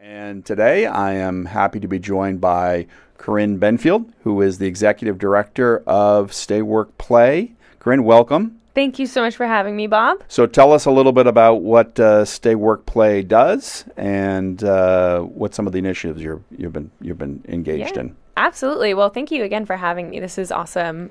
And today I am happy to be joined by Corinne Benfield, who is the Executive Director of Stay Work Play. Corinne, welcome. Thank you so much for having me, Bob. So tell us a little bit about what Stay Work Play does and what some of the initiatives you've been engaged in. Absolutely. Well, thank you again for having me. This is awesome.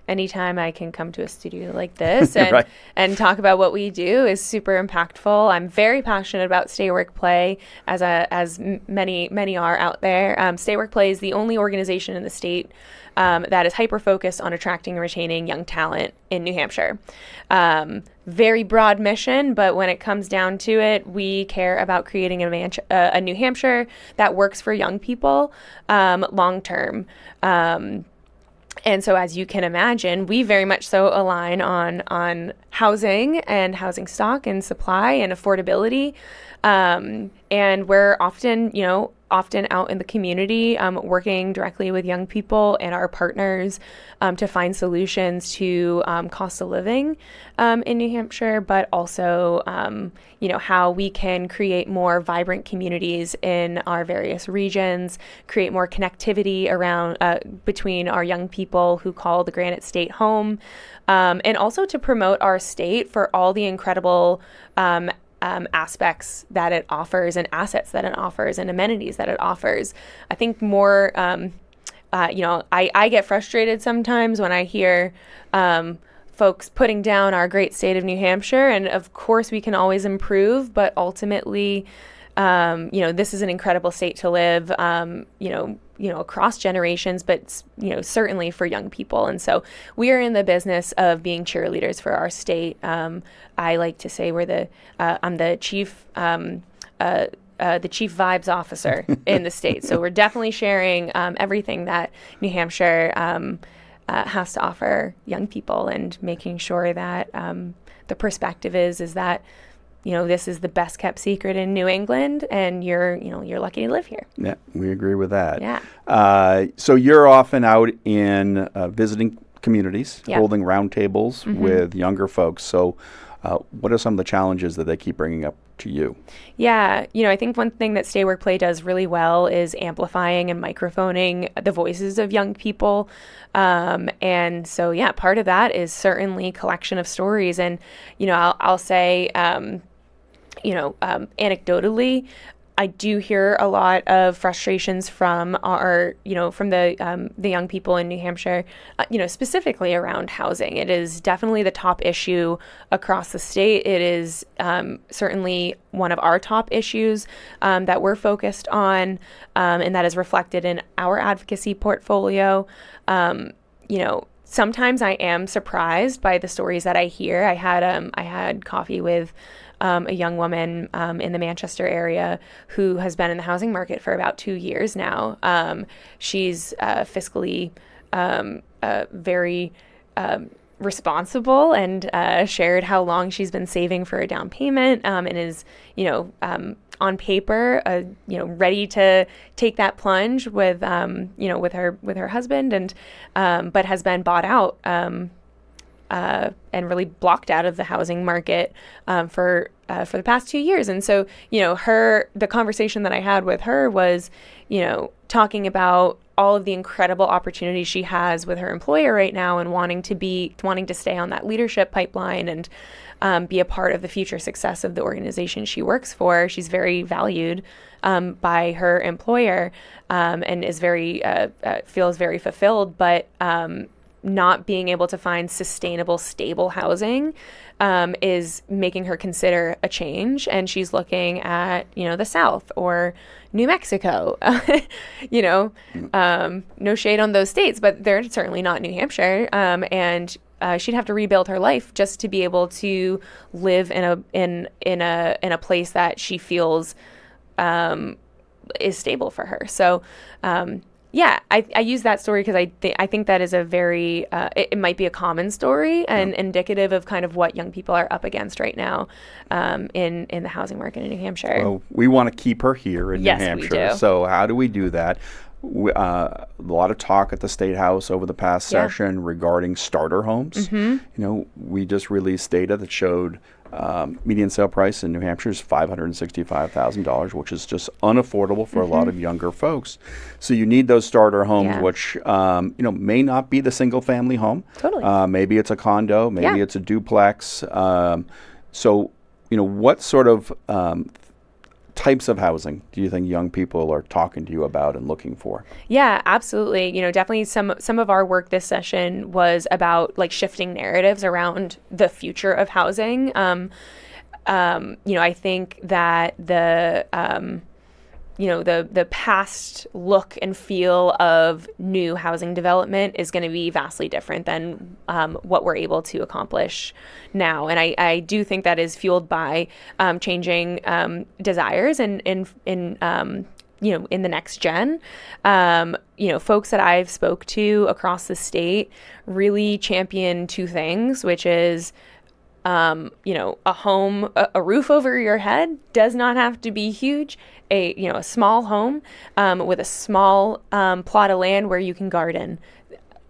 Anytime I can come to a studio like this and Right. and talk about what we do is super impactful. I'm very passionate about Stay Work Play, as many are out there. Stay Work Play is the only organization in the state that is hyper-focused on attracting and retaining young talent in New Hampshire. Very broad mission, but when it comes down to it, we care about creating a New Hampshire that works for young people long term. And so, as you can imagine, we very much so align on housing and housing stock and supply and affordability. And we're often out in the community, working directly with young people and our partners to find solutions to cost of living in New Hampshire, but also, how we can create more vibrant communities in our various regions, create more connectivity around between our young people who call the Granite State home, and also to promote our state for all the incredible aspects that it offers and assets that it offers and amenities that it offers. I think more, I get frustrated sometimes when I hear folks putting down our great state of New Hampshire, and of course we can always improve, but ultimately, this is an incredible state to live, across generations, but, certainly for young people. And so we are in the business of being cheerleaders for our state. I like to say I'm the chief vibes officer in the state. So we're definitely sharing everything that New Hampshire has to offer young people, and making sure that the perspective is that this is the best kept secret in New England, and you're lucky to live here. Yeah, we agree with that. Yeah. So you're often out in visiting communities, Yeah. holding roundtables with younger folks. So what are some of the challenges that they keep bringing up to you? Yeah, I think one thing that Stay Work Play does really well is amplifying and microphoning the voices of young people. And so, part of that is certainly collection of stories. And, I'll say, anecdotally, I do hear a lot of frustrations from the young people in New Hampshire, specifically around housing. It is definitely the top issue across the state. It is certainly one of our top issues that we're focused on, and that is reflected in our advocacy portfolio. Sometimes I am surprised by the stories that I hear. I had coffee with a young woman in the Manchester area who has been in the housing market for about 2 years now. She's fiscally very responsible, and shared how long she's been saving for a down payment, and is, on paper, ready to take that plunge with her husband, and but has been bought out and really blocked out of the housing market for the past 2 years. And so, the conversation that I had with her was, talking about all of the incredible opportunities she has with her employer right now, and wanting to stay on that leadership pipeline and be a part of the future success of the organization she works for. She's very valued by her employer, and is feels very fulfilled, but not being able to find sustainable, stable housing is making her consider a change. And she's looking at, the South or New Mexico, no shade on those states, but they're certainly not New Hampshire. And she'd have to rebuild her life just to be able to live in a place that she feels is stable for her. So, I use that story because I think that is a very, it might be a common story and indicative of kind of what young people are up against right now in the housing market in New Hampshire. Well, we want to keep her here in Yes, New Hampshire. we do. So how do we do that? A lot of talk at the State House over the past session regarding starter homes. We just released data that showed median sale price in New Hampshire is $565,000, which is just unaffordable for a lot of younger folks. So you need those starter homes, which may not be the single family home. Totally. Maybe it's a condo, maybe it's a duplex. So what sort of types of housing do you think young people are talking to you about and looking for? Yeah, absolutely. Definitely some of our work this session was about like shifting narratives around the future of housing. I think that the past look and feel of new housing development is going to be vastly different than what we're able to accomplish now. And I do think that is fueled by changing desires in the next gen. Folks that I've spoke to across the state really champion two things, which is a home, a roof over your head does not have to be huge. A small home with a small plot of land where you can garden.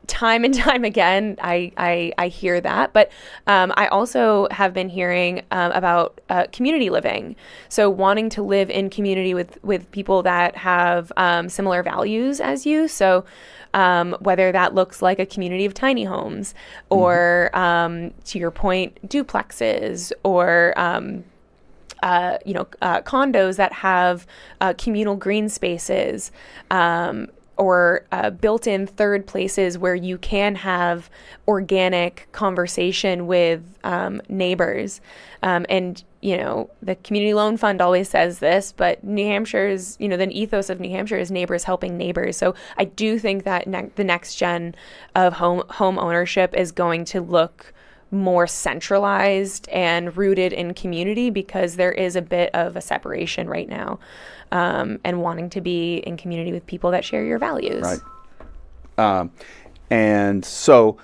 Time and time again, I hear that. But I also have been hearing about community living. So wanting to live in community with people that have similar values as you. So whether that looks like a community of tiny homes or, to your point, duplexes or condos that have communal green spaces, or built-in third places where you can have organic conversation with neighbors. And the Community Loan Fund always says this, but New Hampshire's, the ethos of New Hampshire is neighbors helping neighbors. So I do think that the next gen of home ownership is going to look more centralized and rooted in community, because there is a bit of a separation right now, and wanting to be in community with people that share your values. Right. And so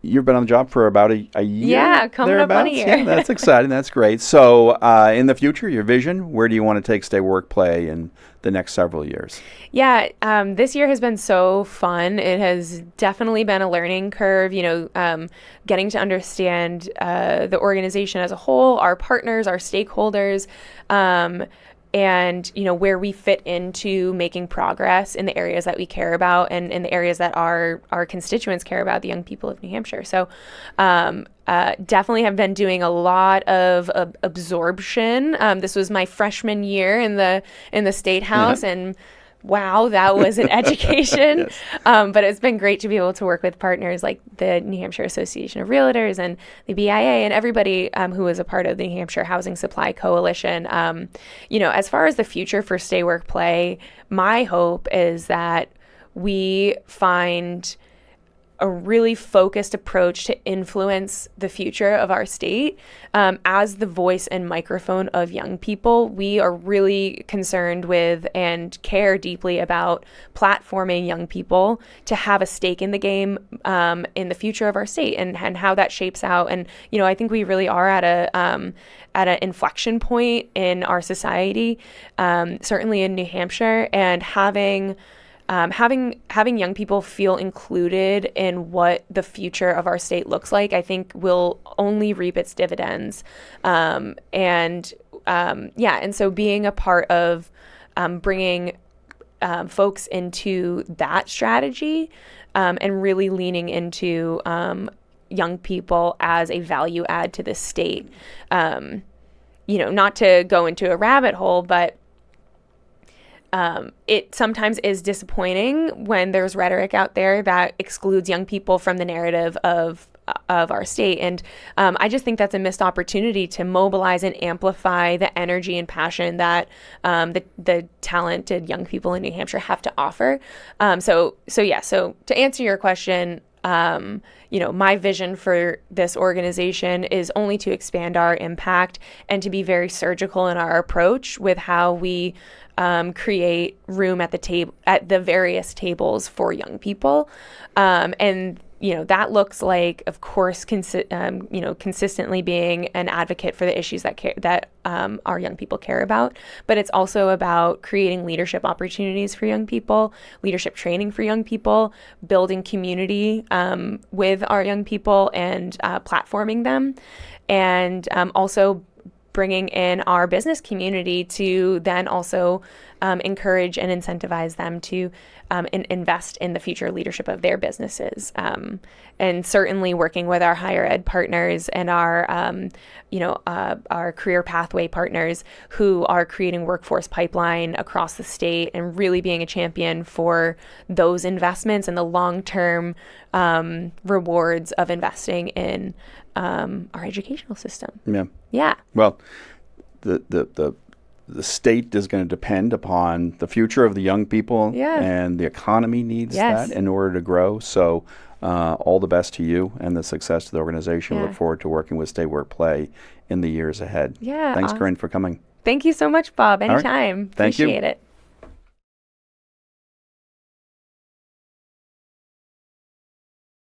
you've been on the job for about a year? Yeah, coming up on a year. Yeah, that's exciting. That's great. So in the future, your vision, where do you want to take Stay Work Play in the next several years? Yeah, this year has been so fun. It has definitely been a learning curve, getting to understand the organization as a whole, our partners, our stakeholders, and where we fit into making progress in the areas that we care about and in the areas that our constituents care about, the young people of New Hampshire. So definitely have been doing a lot of absorption. This was my freshman year in the State House, and wow, that was an education. Yes. But it's been great to be able to work with partners like the New Hampshire Association of Realtors and the BIA and everybody who is a part of the New Hampshire Housing Supply Coalition. As far as the future for Stay Work Play, my hope is that we find a really focused approach to influence the future of our state. As the voice and microphone of young people, we are really concerned with and care deeply about platforming young people to have a stake in the game in the future of our state and how that shapes out. And, I think we really are at an inflection point in our society, certainly in New Hampshire, and having young people feel included in what the future of our state looks like, I think will only reap its dividends. And so being a part of bringing folks into that strategy and really leaning into young people as a value add to the state. Not to go into a rabbit hole, but it sometimes is disappointing when there's rhetoric out there that excludes young people from the narrative of our state. And I just think that's a missed opportunity to mobilize and amplify the energy and passion that the talented young people in New Hampshire have to offer. So to answer your question, my vision for this organization is only to expand our impact and to be very surgical in our approach with how we create room at the various tables for young people. And that looks like, of course, consistently being an advocate for the issues that our young people care about. But it's also about creating leadership opportunities for young people, leadership training for young people, building community with our young people and platforming them, and also bringing in our business community to then also encourage and incentivize them to invest in the future leadership of their businesses. And certainly working with our higher ed partners and our career pathway partners who are creating workforce pipeline across the state and really being a champion for those investments and the long-term rewards of investing in our educational system. Yeah. Yeah. Well, the state is going to depend upon the future of the young people, and the economy needs that in order to grow. So all the best to you and the success of the organization. Yeah. Look forward to working with Stay Work Play in the years ahead. Yeah. Thanks, Corinne, for coming. Thank you so much, Bob. Anytime. Thank you. Appreciate it.